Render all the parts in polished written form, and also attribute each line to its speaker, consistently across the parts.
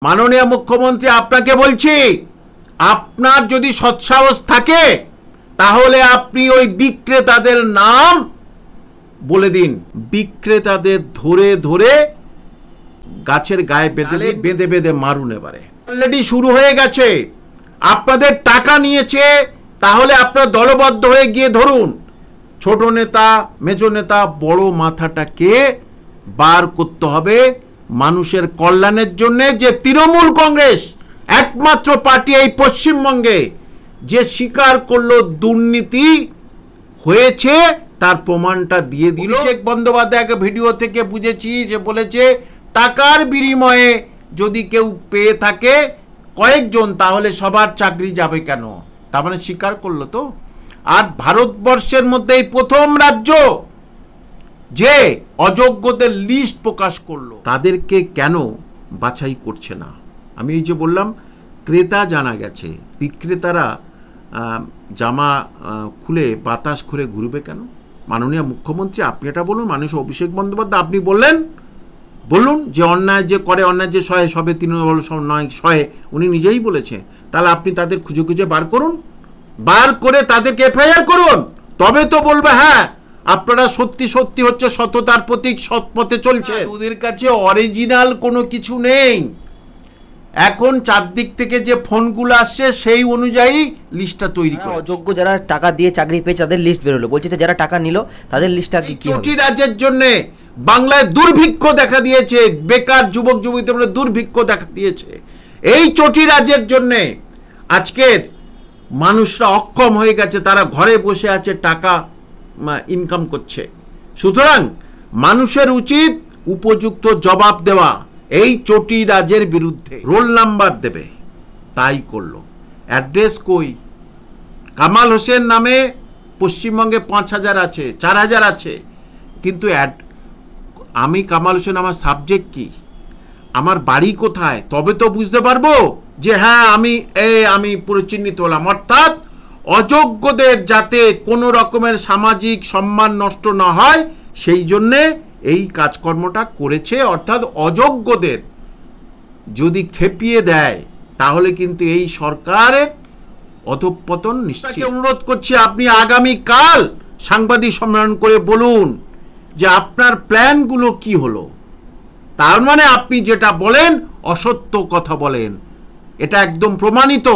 Speaker 1: মাননীয় মুখ্যমন্ত্রী আপনাকে বলছি, আপনার যদি সৎসাহস থাকে তাহলে আপনি ওই বিক্রেতাদের নাম বলে দিন। বিক্রেতাদের ধরে ধরে গাছের গায়ে বেঁধে বেঁধে মারুন। এবারে অলরেডি শুরু হয়ে গেছে। আপনাদের টাকা নিয়েছে, তাহলে আপনারা দলবদ্ধ হয়ে গিয়ে ধরুন। ছোট নেতা, মেজ নেতা, বড় মাথাটাকে বার করতে হবে মানুষের কল্যাণের জন্য। যে তৃণমূল কংগ্রেস একমাত্র পার্টি এই পশ্চিমবঙ্গে যে স্বীকার করলো দুর্নীতি হয়েছে, তার প্রমাণটা দিয়ে দিল। অভিষেক বন্দ্যোপাধ্যায়কে ভিডিও থেকে বুঝেছি যে বলেছে টাকার বিনিময়ে যদি কেউ পেয়ে থাকে কয়েকজন, তাহলে সবার চাকরি যাবে কেন? তার মানে স্বীকার করলো তো। আর ভারতবর্ষের মধ্যে এই প্রথম রাজ্য যে অযোগ্যদের লিস্ট প্রকাশ করলো। তাদেরকে কেন বাছাই করছে না? আমি এই যে বললাম, ক্রেতা জানা গেছে, বিক্রেতারা জামা খুলে বাতাস খুলে ঘুরবে কেন? মাননীয় মুখ্যমন্ত্রী আপনি এটা বলুন। মাননীয় অভিষেক বন্দ্যোপাধ্যায় আপনি বলুন যে অন্যায় যে করে, অন্যায় যে সহে সবে তৃণমূল নয় সহে, উনি নিজেই বলেছে। তাহলে আপনি তাদের খুঁজে খুঁজে বার করুন, বার করে তাদেরকে এফআইআর করুন। তবে তো বলবে হ্যাঁ আপনারা সত্যি সত্যি হচ্ছে সততার প্রতীক, সৎ পথে চলছে। ওদের কাছে অরিজিনাল কোনো কিছু নেই। এখন চারদিক থেকে যে ফোনগুলো আসছে সেই অনুযায়ী লিস্টটা তৈরি করে।
Speaker 2: অযোগ্য যারা টাকা দিয়ে চাকরি পেয়ে তাদের লিস্ট বেরোলো। বলছে যারা টাকা নিল তাদের লিস্টটা কি?
Speaker 1: চটি রাজ্যের জন্য বাংলায় দুর্ভিক্ষ দেখা দিয়েছে, বেকার যুবক যুবতীদের মধ্যে দুর্ভিক্ষ দেখা দিয়েছে। এই চটি রাজ্যের জন্য আজকের মানুষরা অক্ষম হয়ে গেছে, তারা ঘরে বসে আছে, টাকা ইনকাম করছে। সুতরাং মানুষের উচিত উপযুক্ত জবাব দেওয়া এই চটি রাজের বিরুদ্ধে। রোল নাম্বার দেবে, তাই করলো। অ্যাড্রেস কই? কামাল হোসেন নামে পশ্চিমবঙ্গে 5,000 আছে, 4,000 আছে, কিন্তু আমি কামাল হোসেন, আমার সাবজেক্ট কি, আমার বাড়ি কোথায়, তবে তো বুঝতে পারবো যে হ্যাঁ আমি পুরো চিহ্নিত হলাম। অর্থাৎ অযোগ্যদের যাতে কোনো রকমের সামাজিক সম্মান নষ্ট না হয় সেই জন্যে এই কাজকর্মটা করেছে। অর্থাৎ অযোগ্যদের যদি খেপিয়ে দেয় তাহলে কিন্তু এই সরকারের অধঃপতন নিশ্চিত। অনুরোধ করছি আপনি আগামীকাল সাংবাদিক সম্মেলন করে বলুন যে আপনার প্ল্যানগুলো কি হলো। তার মানে আপনি যেটা বলেন অসত্য কথা বলেন, এটা একদম প্রমাণিত।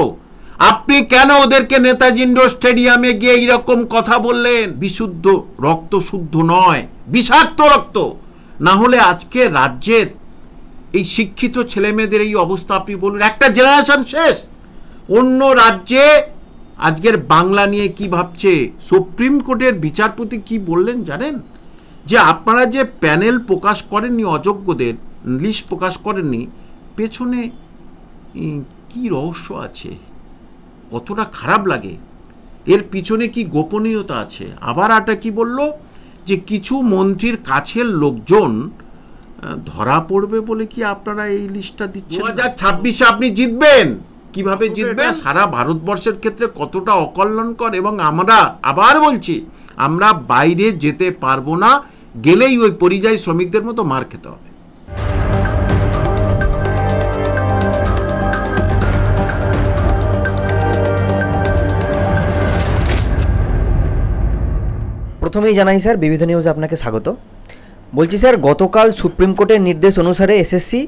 Speaker 1: আপনি কেন ওদেরকে নেতাজি ইন্ডোর স্টেডিয়ামে গিয়ে এইরকম কথা বললেন? বিশুদ্ধ রক্ত শুদ্ধ নয়, বিষাক্ত রক্ত। না হলে আজকে রাজ্যের এই শিক্ষিত ছেলেমেয়েদের এই অবস্থা আপনি বলুন। একটা জেনারেশন শেষ। অন্য রাজ্যে আজকের বাংলা নিয়ে কি ভাবছে? সুপ্রিম কোর্টের বিচারপতি কি বললেন জানেন? যে আপনারা যে প্যানেল প্রকাশ করেননি, অযোগ্যদের লিস্ট প্রকাশ করেননি, পেছনে কি রহস্য আছে, কতটা খারাপ লাগে, এর পিছনে কি গোপনীয়তা আছে। আবার একটা কি বলল যে কিছু মন্ত্রীর কাছের লোকজন ধরা পড়বে বলে কি আপনারা এই লিস্টটা দিচ্ছেন। 2026-এ আপনি জিতবেন, কিভাবে জিতবেন? সারা ভারতবর্ষের ক্ষেত্রে কতটা অকল্যাণকর। এবং আমরা আবার বলছি, আমরা বাইরে যেতে পারবো না, গেলেই ওই পরিযায়ী শ্রমিকদের মতো মার খেতে হবে।
Speaker 2: প্রথমেই জানাই স্যার, বিবিধ নিউজে আপনাকে স্বাগত। বলছি স্যার, গতকাল সুপ্রিম কোর্টের নির্দেশ অনুসারে এসএসসি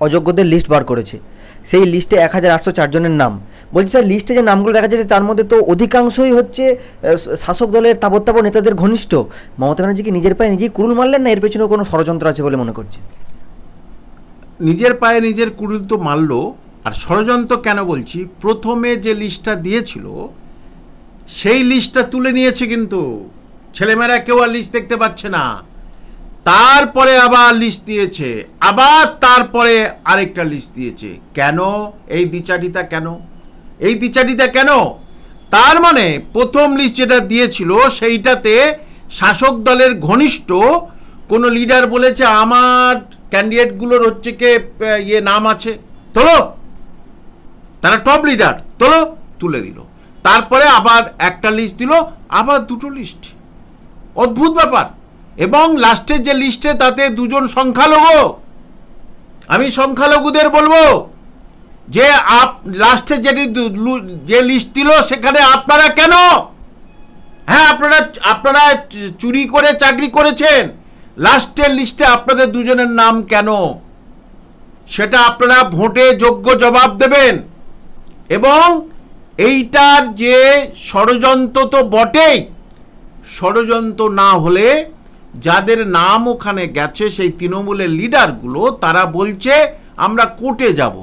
Speaker 2: অযোগ্যদের লিস্ট বার করেছে। সেই লিস্টে 1804 জনের নাম। বলছি স্যার, লিস্টে যে নামগুলো দেখা যাচ্ছে তার মধ্যে তো অধিকাংশই হচ্ছে শাসক দলের তাবৎ নেতাদের ঘনিষ্ঠ। মমতা ব্যানার্জি কি নিজের পায়ে নিজেই কুড়ুল মারলেন, না এর পেছনে কোনো ষড়যন্ত্র আছে বলে মনে করছে?
Speaker 1: নিজের পায়ে নিজের কুড়ুল তো মারলো। আর ষড়যন্ত্র কেন বলছি, প্রথমে যে লিস্টটা দিয়েছিল সেই লিস্টটা তুলে নিয়েছে, কিন্তু ছেলেমেয়েরা কেউ আর লিস্ট দেখতে পাচ্ছে না। তারপরে আবার লিস্ট দিয়েছে, আবার তারপরে আরেকটা লিস্ট দিয়েছে। কেন এই দ্বিচারিতা? কেন? তার মানে প্রথম লিস্ট যেটা দিয়েছিল সেইটাতে শাসক দলের ঘনিষ্ঠ কোনো লিডার বলেছে আমার ক্যান্ডিডেটগুলোর হচ্ছে কে নাম আছে, তোলো, তারা টপ লিডার, তোলো, তুলে দিল। তারপরে আবার একটা লিস্ট দিল, আবার দুটো লিস্ট। অদ্ভুত ব্যাপার। এবং লাস্টের যে লিস্টে তাতে দুজন সংখ্যালঘু, আমি সংখ্যালঘুদের বলবো যে লাস্টে যে লিস্ট দিল সেখানে আপনারা কেন, হ্যাঁ আপনারা চুরি করে চাকরি করেছেন, লাস্টের লিস্টে আপনাদের দুজনের নাম কেন, সেটা আপনারা ভোটে যোগ্য জবাব দেবেন। এবং এইটার যে ষড়যন্ত্র তো বটেই, ষড়যন্ত্র না হলে যাদের নাম ওখানে গেছে সেই তৃণমূলের লিডারগুলো তারা বলছে আমরা কোর্টে যাব।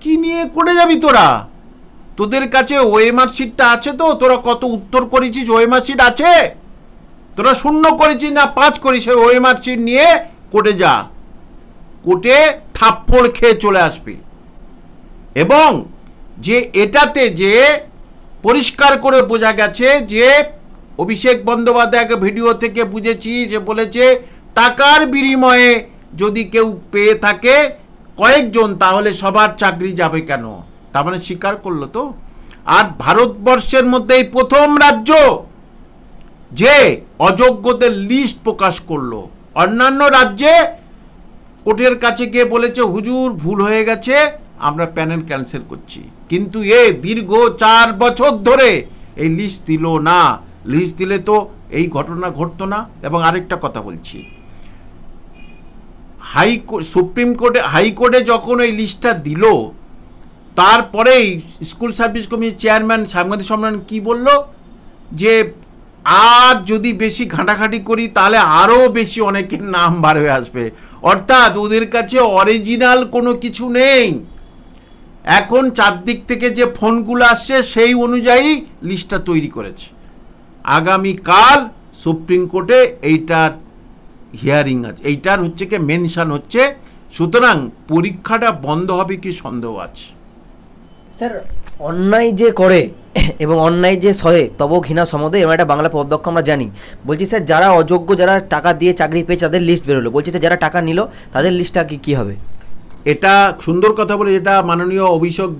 Speaker 1: কি নিয়ে কোর্টে যাবি তোরা? তোদের কাছে ওএমআর শিটটা আছে তো? তোরা কত উত্তর করেছিস? ওএমআর শিট আছে? তোরা 0 করেছিস না 5 করিস? সেই ওএমআর শিট নিয়ে কোর্টে যা, কোর্টে থাপ্পড় খেয়ে চলে আসবি। এবং যে এটাতে যে পরিষ্কার করে বোঝা গেছে যে অভিষেক বন্দ্যোপাধ্যায় ভিডিও থেকে বুঝেছি যে বলেছে টাকার বিনিময়ে যদি কেউ পেয়ে থাকে কয়েকজন তাহলে সবার চাকরি যাবে কেন, তার মানে স্বীকার করলো তো। আর ভারতবর্ষের মধ্যে এই প্রথম রাজ্য যে অযোগ্যদের লিস্ট প্রকাশ করলো। অন্যান্য রাজ্যে কোর্টের কাছে গিয়ে বলেছে হুজুর ভুল হয়ে গেছে, আমরা প্যানেল ক্যান্সেল করছি, কিন্তু দীর্ঘ 4 বছর ধরে এই লিস্ট দিল না। লিস্ট দিলে তো এই ঘটনা ঘটতো না। এবং আরেকটা কথা বলছি, সুপ্রিম কোর্টে হাইকোর্টে যখন ওই লিস্টটা দিল তারপরেই স্কুল সার্ভিস কমিটির চেয়ারম্যান সাংবাদিক সম্মেলন কি বলল যে আর যদি বেশি ঘাঁটাঘাঁটি করি তাহলে আরও বেশি অনেকের নাম বার হয়ে আসবে। অর্থাৎ ওদের কাছে অরিজিনাল কোনো কিছু নেই, এখন চারদিক থেকে যে ফোনগুলো আসছে সেই অনুযায়ী লিস্টটা তৈরি করেছে। আগামীকাল সুপ্রিম কোর্টে এইটার হিয়ারিং আছে, এইটার হচ্ছে কি মেনশন হচ্ছে, সুতরাং পরীক্ষাটা বন্ধ হবে কি সন্দেহ আছে।
Speaker 2: স্যার অন্যায় যে করে এবং অন্যায় যে সহে তব ঘৃণা সমদে, এবং একটা বাংলা প্রবাক্য আমরা জানি। বলছি স্যার যারা অযোগ্য, যারা টাকা দিয়ে চাকরি পেয়েছে তাদের লিস্ট বেরোলো, বলছি স্যার যারা টাকা নিল তাদের লিস্টটা কি হবে?
Speaker 1: এটা সুন্দর কথা বলে, যেটা মাননীয় অভিষেক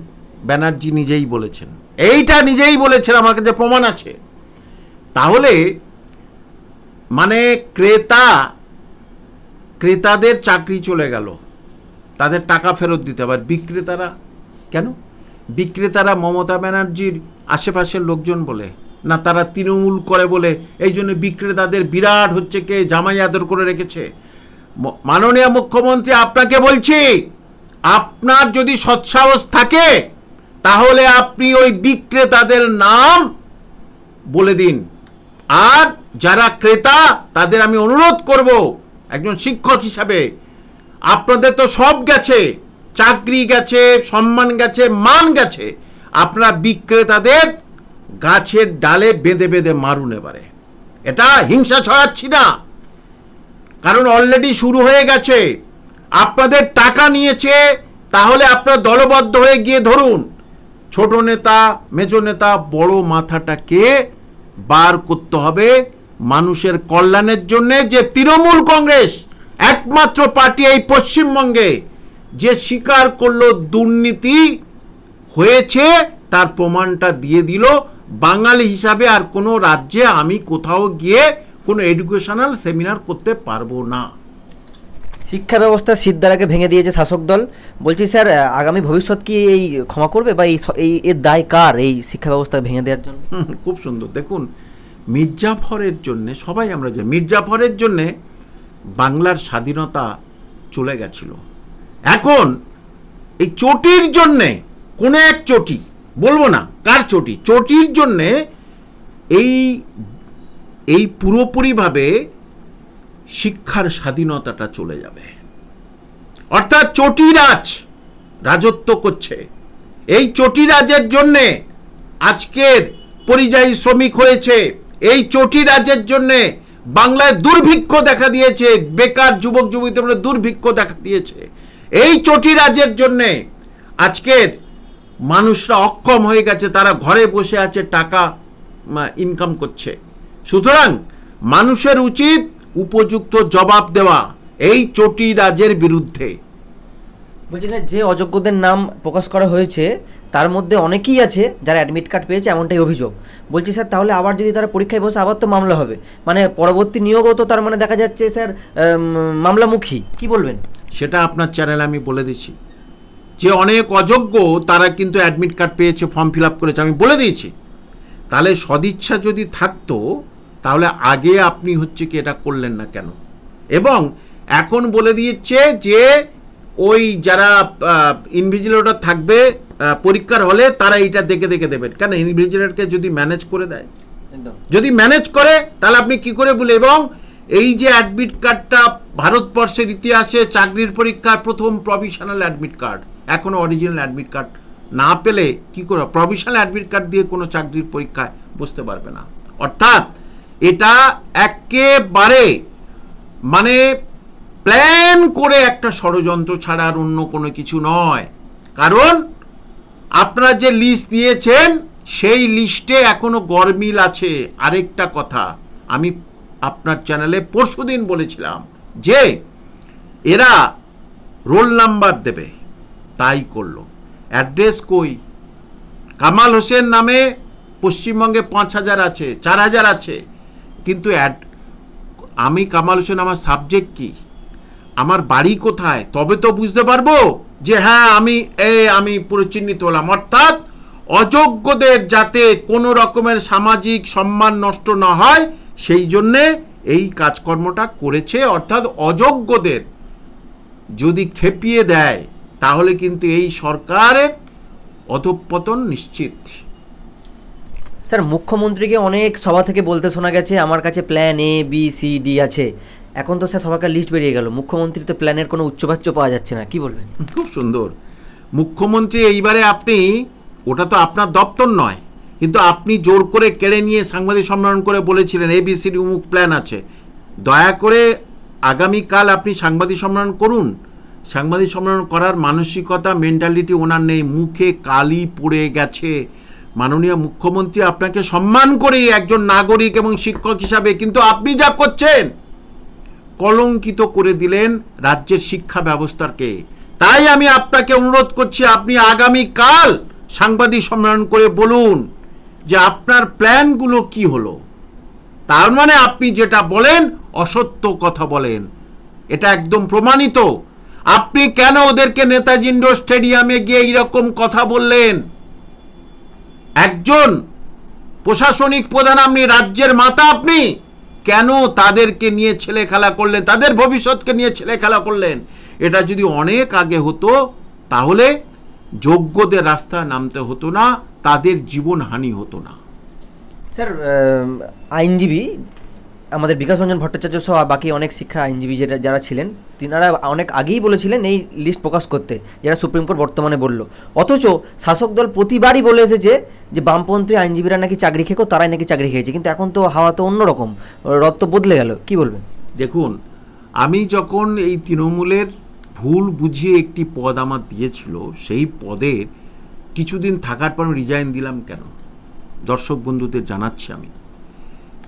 Speaker 1: ব্যানার্জি নিজেই বলেছেন, এইটা নিজেই বলেছেন, আমার কাছে প্রমাণ আছে। তাহলে মানে ক্রেতাদের চাকরি চলে গেল, তাদের টাকা ফেরত দিতে হবে। বিক্রেতারা কেন? বিক্রেতারা মমতা ব্যানার্জির আশেপাশের লোকজন বলে না, তারা তৃণমূল করে বলে এই জন্য বিক্রেতাদের বিরাট হচ্ছে কে জামাই আদর করে রেখেছে। মাননীয় মুখ্যমন্ত্রী আপনাকে বলছি, আপনার যদি সৎসাহস থাকে তাহলে আপনি ওই বিক্রেতাদের নাম বলে দিন। আর যারা ক্রেতা তাদের আমি অনুরোধ করব, একজন শিক্ষক হিসাবে আপনাদের তো সব গেছে, চাকরি গেছে, সম্মান গেছে, মান গেছে, আপনারা বিক্রেতাদের গাছের ডালে বেঁধে বেঁধে মারুন এবারে। এটা হিংসা ছড়াচ্ছি না, কারণ অলরেডি শুরু হয়ে গেছে। আপনাদের টাকা নিয়েছে, তাহলে আপনারা দলবদ্ধ হয়ে গিয়ে ধরুন ছোট নেতা, মেজো নেতা, বড় মাথাটাকে বার করতে হবে মানুষের কল্যাণের জন্য। যে তৃণমূল কংগ্রেস একমাত্র পার্টি এই পশ্চিমবঙ্গে যে স্বীকার করলো দুর্নীতি হয়েছে, তার প্রমাণটা দিয়ে দিল। বাঙালি হিসাবে আর কোনো রাজ্যে আমি কোথাও গিয়ে কোনো এডুকেশনাল সেমিনার করতে পারবো না।
Speaker 2: শিক্ষা ব্যবস্থা সিদ্ধারাকে ভেঙে দিয়েছে শাসক দল, বলছি স্যার আগামী ভবিষ্যৎ কি এই ক্ষমা করবে, বা এর দায় কার এই শিক্ষা ব্যবস্থা ভেঙে দেওয়ার জন্য?
Speaker 1: খুব সুন্দর। দেখুন, মির্জাফরের জন্যে সবাই আমরা জানি, মির্জাফরের জন্যে বাংলার স্বাধীনতা চলে গেছিল। এখন এই চটির জন্যে, কোনো এক চটি বলবো না কার চটি, চটির জন্যে এই পুরোপুরিভাবে শিক্ষার স্বাধীনতাটা চলে যাবে। অর্থাৎ চটিরাজ রাজত্ব করছে। এই চটিরাজের জন্যে আজকের পরিযায়ী শ্রমিক হয়েছে, এই চটিরাজের জন্যে বাংলায় দুর্ভিক্ষ দেখা দিয়েছে, বেকার যুবক যুবতীদের দুর্ভিক্ষ দেখা দিয়েছে। এই চটিরাজের জন্যে আজকের মানুষরা অক্ষম হয়ে গেছে, তারা ঘরে বসে আছে, টাকা ইনকাম করছে। সুতরাং মানুষের উচিত উপযুক্ত জবাব দেওয়া এই চটিরাজের বিরুদ্ধে।
Speaker 2: বলছি স্যার, যে অযোগ্যদের নাম প্রকাশ করা হয়েছে তার মধ্যে অনেকেই আছে যারা অ্যাডমিট কার্ড পেয়েছে, এমনটাই অভিযোগ। বলছি স্যার, তাহলে আবার যদি তারা পরীক্ষায় বসে আবার তো মামলা হবে, মানে পরবর্তী নিয়োগও তো তার মানে দেখা যাচ্ছে স্যার মামলামুখী, কি বলবেন?
Speaker 1: সেটা আপনার চ্যানেলে আমি বলে দিচ্ছি যে অনেক অযোগ্য তারা কিন্তু অ্যাডমিট কার্ড পেয়েছে, ফর্ম ফিল আপ করেছে, আমি বলে দিয়েছি। তাহলে সদিচ্ছা যদি থাকতো তাহলে আগে আপনি হচ্ছে কি এটা করলেন না কেন? এবং এখন বলে দিয়েছে যে ওই যারা ইনভিজিলেটর থাকবে পরীক্ষার হলে তারা এইটা দেখে দেখে দেবেন। কেন? ইনভিজিলেটরকে যদি ম্যানেজ করে দেয়, যদি ম্যানেজ করে তাহলে আপনি কি করে বলে? এবং এই যে অ্যাডমিট কার্ডটা ভারতবর্ষের ইতিহাসে চাকরির পরীক্ষার প্রথম প্রভিশনাল অ্যাডমিট কার্ড, এখনও অরিজিনাল অ্যাডমিট কার্ড না পেলে কি করে প্রভিশনাল অ্যাডমিট কার্ড দিয়ে কোনো চাকরির পরীক্ষায় বসতে পারবে না। অর্থাৎ এটা একেবারে মানে প্ল্যান করে একটা ষড়যন্ত্র ছাড়া আর অন্য কোনো কিছু নয়। কারণ আপনারা যে লিস্ট দিয়েছেন সেই লিস্টে এখনো গরমিল আছে। আরেকটা কথা আমি আপনার চ্যানেলে পরশুদিন বলেছিলাম যে এরা রোল নাম্বার দেবে, তাই করলো। অ্যাড্রেস কই? কামাল হোসেন নামে পশ্চিমবঙ্গে 5,000 আছে, 4,000 আছে, কিন্তু আমি কামাল হোসেন, আমার সাবজেক্ট কি, আমার বাড়ি কোথায়, তবে তো বুঝতে পারবো যে হ্যাঁ আমি পুরো চিহ্নিত হলাম। অর্থাৎ অযোগ্যদের যাতে কোনো রকমের সামাজিক সম্মান নষ্ট না হয় সেই জন্যে এই কাজকর্মটা করেছে। অর্থাৎ অযোগ্যদের যদি খেপিয়ে দেয় তাহলে কিন্তু এই সরকারের অধঃপতন নিশ্চিত।
Speaker 2: স্যার, মুখ্যমন্ত্রীকে অনেক সভা থেকে বলতে শোনা গেছে আমার কাছে প্ল্যান ABCD আছে। এখন তো স্যার সবাইকার লিস্ট বেরিয়ে গেল, মুখ্যমন্ত্রী তো প্ল্যানের কোনো উচ্চবাচ্য পাওয়া যাচ্ছে না, কি বলবেন?
Speaker 1: খুব সুন্দর। মুখ্যমন্ত্রী এইবারে আপনি, ওটা তো আপনার দপ্তর নয়, কিন্তু আপনি জোর করে কেড়ে নিয়ে সাংবাদিক সম্মেলন করে বলেছিলেন ABCD উমুক প্ল্যান আছে। দয়া করে আগামীকাল আপনি সাংবাদিক সম্মেলন করুন। সাংবাদিক সম্মেলন করার মানসিকতা, মেন্টালিটি ওনার নেই, মুখে কালি পড়ে গেছে। মাননীয় মুখ্যমন্ত্রী আপনাকে সম্মান করি একজন নাগরিক এবং শিক্ষক হিসাবে, কিন্তু আপনি যা করছেন কলঙ্কিত করে দিলেন রাজ্যের শিক্ষা ব্যবস্থাকে। তাই আমি আপনাকে অনুরোধ করছি আপনি আগামীকাল সাংবাদিক সম্মেলন করে বলুন যে আপনার প্ল্যানগুলো কি হলো। তার মানে আপনি যেটা বলেন অসত্য কথা বলেন, এটা একদম প্রমাণিত। আপনি কেন ওদেরকে নেতাজি ইন্ডোর স্টেডিয়ামে গিয়ে এইরকম কথা বললেন? একজন প্রশাসনিক প্রধান, আপনি রাজ্যের মাতা, আপনি কেন তাদেরকে নিয়ে ছেলে খেলা করলেন, তাদের ভবিষ্যৎকে নিয়ে ছেলে খেলা করলেন? এটা যদি অনেক আগে হতো তাহলে যোগ্যদের রাস্তায় নামতে হতো না, তাদের জীবনহানি হতো না।
Speaker 2: স্যার, আইনজীবী আমাদের বিকাশ রঞ্জন ভট্টাচার্য সহ বাকি অনেক শিক্ষা আইনজীবী যারা ছিলেন তিনারা অনেক আগেই বলেছিলেন এই লিস্ট প্রকাশ করতে, যেটা সুপ্রিম কোর্ট বর্তমানে বলল। অথচ শাসক দল প্রতিবারই বলে এসেছে যে বামপন্থী আইনজীবীরা নাকি চাকরি খেকো, তারাই নাকি চাকরি খেয়েছে। কিন্তু এখন তো হাওয়া তো অন্যরকম, রদ তো বদলে গেল, কি বলবেন?
Speaker 1: দেখুন, আমি যখন এই তৃণমূলের ভুল বুঝিয়ে একটি পদ আমার দিয়েছিল, সেই পদের কিছুদিন থাকার পর রিজাইন দিলাম কেন দর্শক বন্ধুদের জানাচ্ছি আমি,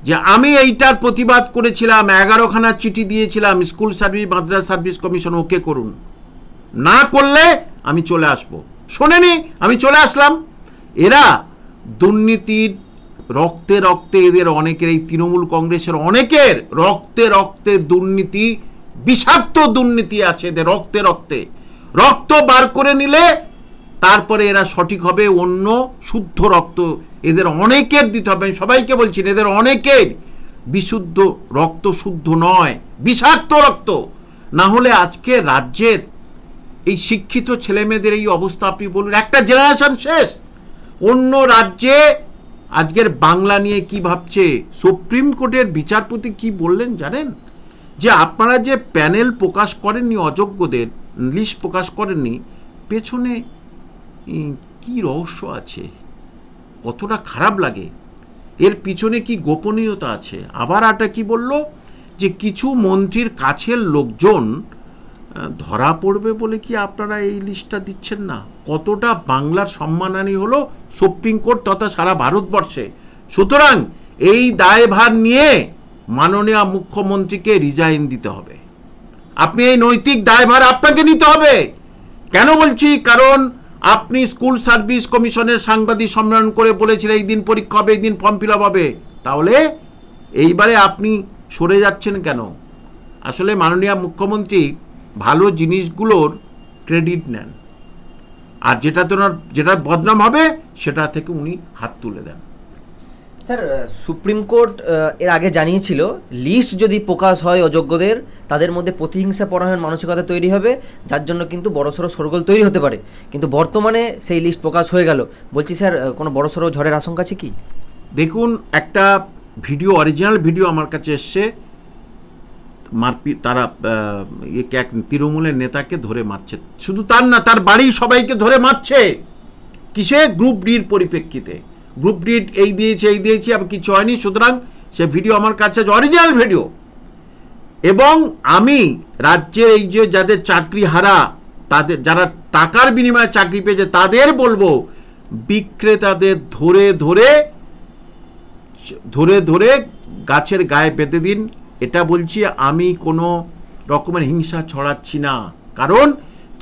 Speaker 1: যে আমি এইটার প্রতিবাদ করেছিলাম, 11খানা চিঠি দিয়েছিলাম স্কুল সার্ভিস মাদ্রাসা সার্ভিস কমিশন, ওকে করুন, না করলে আমি চলে আসব। শোনেনি, আমি চলে আসলাম। এরা দুর্নীতির রক্তে রক্তে, এদের অনেকের, এই তৃণমূল কংগ্রেসের অনেকের রক্তে রক্তে দুর্নীতি, বিষাক্ত দুর্নীতি আছে এদের রক্তে রক্তে। রক্ত বার করে নিলে তারপরে এরা সঠিক হবে, অন্য শুদ্ধ রক্ত এদের অনেকের দিতে হবে। সবাইকে বলছি এদের অনেকের বিশুদ্ধ রক্ত, শুদ্ধ নয়, বিষাক্ত রক্ত। না হলে আজকে রাজ্যের এই শিক্ষিত ছেলেমেয়েদের এই অবস্থা আপনি বলুন, একটা জেনারেশন শেষ। অন্য রাজ্যে আজকের বাংলা নিয়ে কি ভাবছে? সুপ্রিম কোর্টের বিচারপতি কি বললেন জানেন? যে আপনারা যে প্যানেল প্রকাশ করেননি, অযোগ্যদের লিস্ট প্রকাশ করেননি, পেছনে কি রহস্য আছে, কতটা খারাপ লাগে, এর পিছনে কি গোপনীয়তা আছে। আবার এটা কি বলল যে কিছু মন্ত্রীর কাছের লোকজন ধরা পড়বে বলে কি আপনারা এই লিস্টটা দিচ্ছেন না। কতটা বাংলার সম্মানহানি হলো সুপ্রিম কোর্ট তথা সারা ভারতবর্ষে। সুতরাং এই দায়ভার নিয়ে মাননীয় মুখ্যমন্ত্রীকে রিজাইন দিতে হবে। আপনি এই নৈতিক দায়ভার আপনাকে নিতে হবে। কেন বলছি? কারণ আপনি স্কুল সার্ভিস কমিশনের সাংবাদিক সম্মেলন করে বলেছিলেন এই দিন পরীক্ষা হবে, এই দিন ফর্ম ফিল আপ হবে। তাহলে এইবারে আপনি সরে যাচ্ছেন কেন? আসলে মাননীয় মুখ্যমন্ত্রী ভালো জিনিসগুলোর ক্রেডিট নেন, আর যেটা বদনাম হবে সেটা থেকে উনি হাত তুলে দেন।
Speaker 2: স্যার, সুপ্রিম কোর্ট এর আগে জানিয়েছিল লিস্ট যদি প্রকাশ হয় অযোগ্যদের, তাদের মধ্যে প্রতিহিংসা পরায়ণ মানসিকতা তৈরি হবে, যার জন্য কিন্তু বড়সড় শোরগোল তৈরি হতে পারে। কিন্তু বর্তমানে সেই লিস্ট প্রকাশ হয়ে গেল। বলছি স্যার, কোনো বড়সড় ঝড়ের আশঙ্কা আছে কি?
Speaker 1: দেখুন, একটা ভিডিও, অরিজিনাল ভিডিও আমার কাছে এসছে, মারপিট, তারা এক তৃণমূলের নেতাকে ধরে মারছে, শুধু তার না, তার বাড়ির সবাইকে ধরে মারছে। কিসে? গ্রুপ ডির পরিপ্রেক্ষিতে। গ্রুপ ডি এই দিয়েছি আবার কিছু হয়নি। সুতরাং সে ভিডিও আমার কাছে অরিজিনাল ভিডিও। এবং আমি রাজ্যের এই যে যাদের চাকরি হারা, তাদের যারা টাকার বিনিময়ে চাকরি পেয়েছে, তাদের বলবো বিক্রেতাদের ধরে ধরে গাছের গায়ে বেঁধে দিন। এটা বলছি, আমি কোনো রকমের হিংসা ছড়াচ্ছি না, কারণ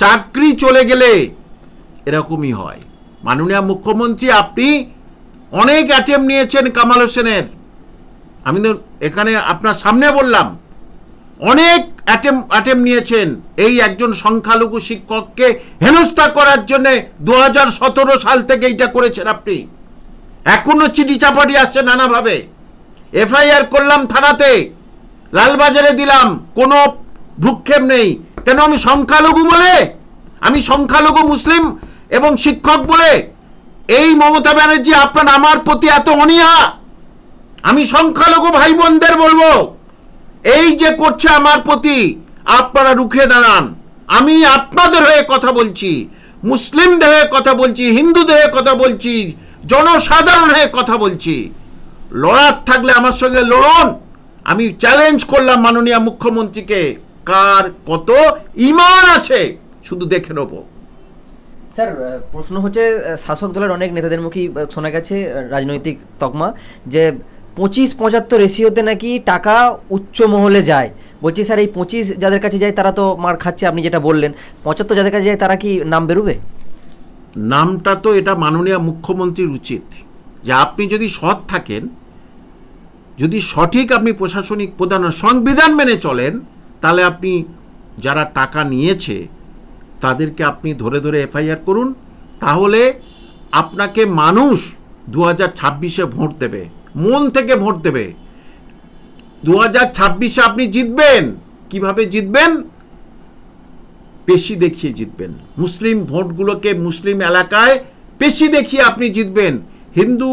Speaker 1: চাকরি চলে গেলে এরকমই হয়। মাননীয় মুখ্যমন্ত্রী, আপনি অনেক অ্যাটেম্প নিয়েছেন কামাল হোসেনের, আমি তো এখানে আপনার সামনে বললাম, অনেক অ্যাটেম্প নিয়েছেন এই একজন সংখ্যালঘু শিক্ষককে হেনস্থা করার জন্য। 2017 সাল থেকে এটা করেছেন আপনি, এখনো চিঠি চাপাটি আসছে নানাভাবে। এফআইআর করলাম থানাতে, লালবাজারে দিলাম, কোনো ভ্রুক্ষেপ নেই। কেন? আমি সংখ্যালঘু বলে, আমি সংখ্যালঘু মুসলিম এবং শিক্ষক বলে এই মমতা ব্যানার্জি আপনার আমার প্রতি এত অনীহা? আমি সংখ্যালঘু ভাই বোনদের বলবো, এই যে করছে আমার প্রতি, আপনারা রুখে দাঁড়ান। আমি আপনাদের হয়ে কথা বলছি, মুসলিমদের হয়ে কথা বলছি, হিন্দুদের হয়ে কথা বলছি, জনসাধারণ হয়ে কথা বলছি। লড়ার থাকলে আমার সঙ্গে লড়ুন। আমি চ্যালেঞ্জ করলাম মাননীয় মুখ্যমন্ত্রীকে, কার কত ঈমান আছে শুধু দেখে নেব।
Speaker 2: স্যার, প্রশ্ন হচ্ছে, শাসক দলের অনেক নেতাদের মুখেই শোনা গেছে রাজনৈতিক তকমা যে 25-75 রেশিওতে নাকি টাকা উচ্চ মহলে যায়। বলছি স্যার, এই 25 যাদের কাছে যায় তারা তো মার খাচ্ছে, আপনি যেটা বললেন। 75 যাদের কাছে যায় তারা কি নাম বেরোবে?
Speaker 1: নামটা তো এটা মাননীয় মুখ্যমন্ত্রীর উচিত, যে আপনি যদি সৎ থাকেন, যদি সঠিক আপনি প্রশাসনিক প্রধান সংবিধান মেনে চলেন, তাহলে আপনি যারা টাকা নিয়েছে তাদেরকে আপনি ধরে ধরে এফআইআর করুন। তাহলে আপনাকে মানুষ 2026-এ ভোট দেবে, মন থেকে ভোট দেবে। 2026-এ আপনি জিতবেন। কিভাবে জিতবেন? পেশি দেখিয়ে জিতবেন। মুসলিম ভোটগুলোকে মুসলিম এলাকায় পেশি দেখিয়ে আপনি জিতবেন। হিন্দু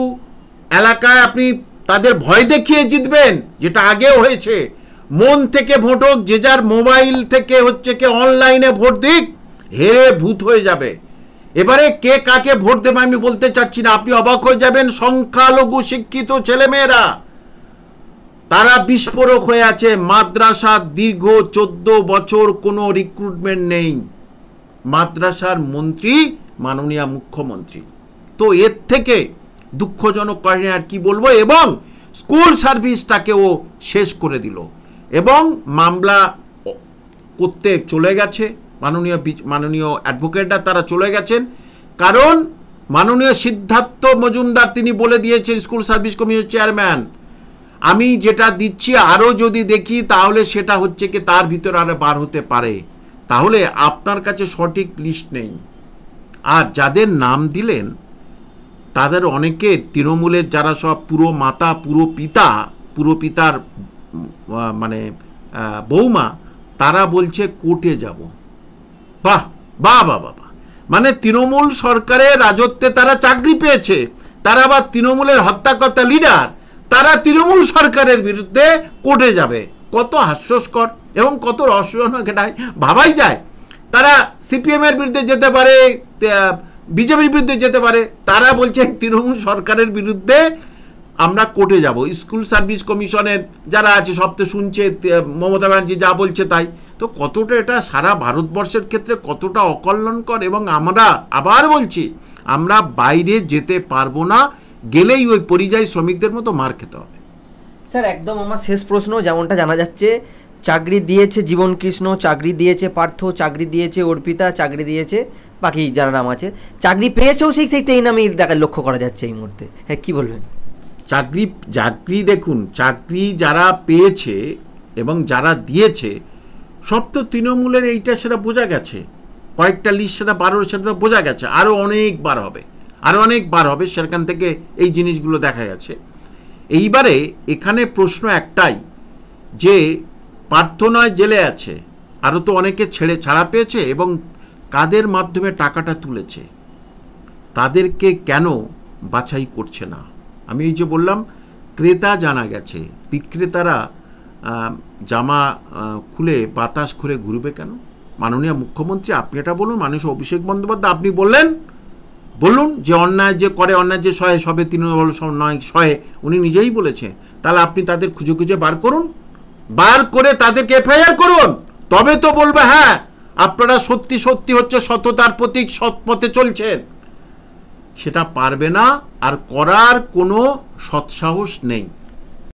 Speaker 1: এলাকায় আপনি তাদের ভয় দেখিয়ে জিতবেন, যেটা আগেও হয়েছে। মন থেকে ভোট হোক, যে যার মোবাইল থেকে হচ্ছে কে অনলাইনে ভোট দিক, হেরে ভূত হয়ে যাবে। এবারে কে কাকে ভোট দেবে আমি বলতে চাচ্ছি না, আপনি অবাক হয়ে যাবেন। সংখ্যালঘু শিক্ষিত ছেলেমেয়েরা তারা বিস্ফোরক হয়ে আছে। মাদ্রাসা দীর্ঘ 14 বছর কোনো রিক্রুটমেন্ট নেই। মাদ্রাসার মন্ত্রী মাননীয় মুখ্যমন্ত্রী। তো এর থেকে দুঃখজনক কাহিনী আর কি বলবো। এবং স্কুল সার্ভিসটাকেও শেষ করে দিল, এবং মামলা করতে চলে গেছে মাননীয় অ্যাডভোকেটরা, তারা চলে গেছেন। কারণ মাননীয় সিদ্ধার্থ মজুমদার তিনি বলে দিয়েছেন, স্কুল সার্ভিস কমিশনের চেয়ারম্যান, আমি যেটা দিচ্ছি আরও যদি দেখি তাহলে সেটা হচ্ছে কি তার ভিতরে আরও বার হতে পারে। তাহলে আপনার কাছে সঠিক লিস্ট নেই। আর যাদের নাম দিলেন তাদের অনেকে তৃণমূলের যারা সব পুরো মাতা পুরো পিতার মানে বৌমা, তারা বলছে কোর্টে যাব। বাহ বাহ বাহ বাহ, মানে তৃণমূল সরকারের রাজত্বে তারা চাকরি পেয়েছে, তারা আবার তৃণমূলের হত্যাকর্তা লিডার, তারা তৃণমূল সরকারের বিরুদ্ধে কোর্টে যাবে। কত হাস্যস্কর এবং কত রহস্যজনক, এটাই ভাবাই যায়। তারা সিপিএম এর বিরুদ্ধে যেতে পারে, বিজেপির বিরুদ্ধে যেতে পারে, তারা বলছে তৃণমূল সরকারের বিরুদ্ধে আমরা কোর্টে যাব। স্কুল সার্ভিস কমিশনের যারা আছে সব তো শুনছে মমতা ব্যানার্জি যা বলছে তাই। তো কতটা এটা সারা ভারতবর্ষের ক্ষেত্রে কতটা অকল্যাণকর। এবং আমরা আবার বলছি, আমরা বাইরে যেতে পারবো না, গেলেই ওই পরিযায়ী শ্রমিকদের মতো মার খেতে হবে।
Speaker 2: স্যার, একদম আমার শেষ প্রশ্ন, যেমনটা জানা যাচ্ছে চাকরি দিয়েছে জীবন কৃষ্ণ, চাকরি দিয়েছে পার্থ, চাকরি দিয়েছে অর্পিতা, চাকরি দিয়েছে বাকি যারা নাম আছে, চাকরি পেয়েছেও সেই নামই দেখা লক্ষ্য করা যাচ্ছে এই মুহূর্তে। হ্যাঁ, কি বলবেন?
Speaker 1: চাকরি দেখুন, চাকরি যারা পেয়েছে এবং যারা দিয়েছে সব তো তৃণমূলের, এইটা সেটা বোঝা গেছে, কয়েকটা লিস্ট সেটা 12 সেটা বোঝা গেছে, আরও অনেকবার হবে সেখান থেকে এই জিনিসগুলো দেখা গেছে। এইবারে এখানে প্রশ্ন একটাই যে পার্থ নয় জেলে আছে, আরও তো অনেকে ছাড়া পেয়েছে, এবং কাদের মাধ্যমে টাকাটা তুলেছে তাদেরকে কেন বাছাই করছে না? আমি এই যে বললাম, ক্রেতা জানা গেছে, বিক্রেতারা জামা খুলে বাতাস করে ঘুরবে কেন? মাননীয় মুখ্যমন্ত্রী আপনি এটা বলুন, মানুষ অভিষেক বন্দ্যোপাধ্যায় আপনি বলুন যে অন্যায় যে করে, অন্যায় যে সহে সবে তৃণমূল নয় সহে, উনি নিজেই বলেছেন। তাহলে আপনি তাদের খুঁজে বার করুন, বার করে তাদেরকে এফআইআর করুন, তবে তো বলবে হ্যাঁ আপনারা সত্যি হচ্ছে সততার প্রতীক, সৎ পথে চলছেন। সেটা পারবে না, আর করার কোনো সৎসাহস নেই।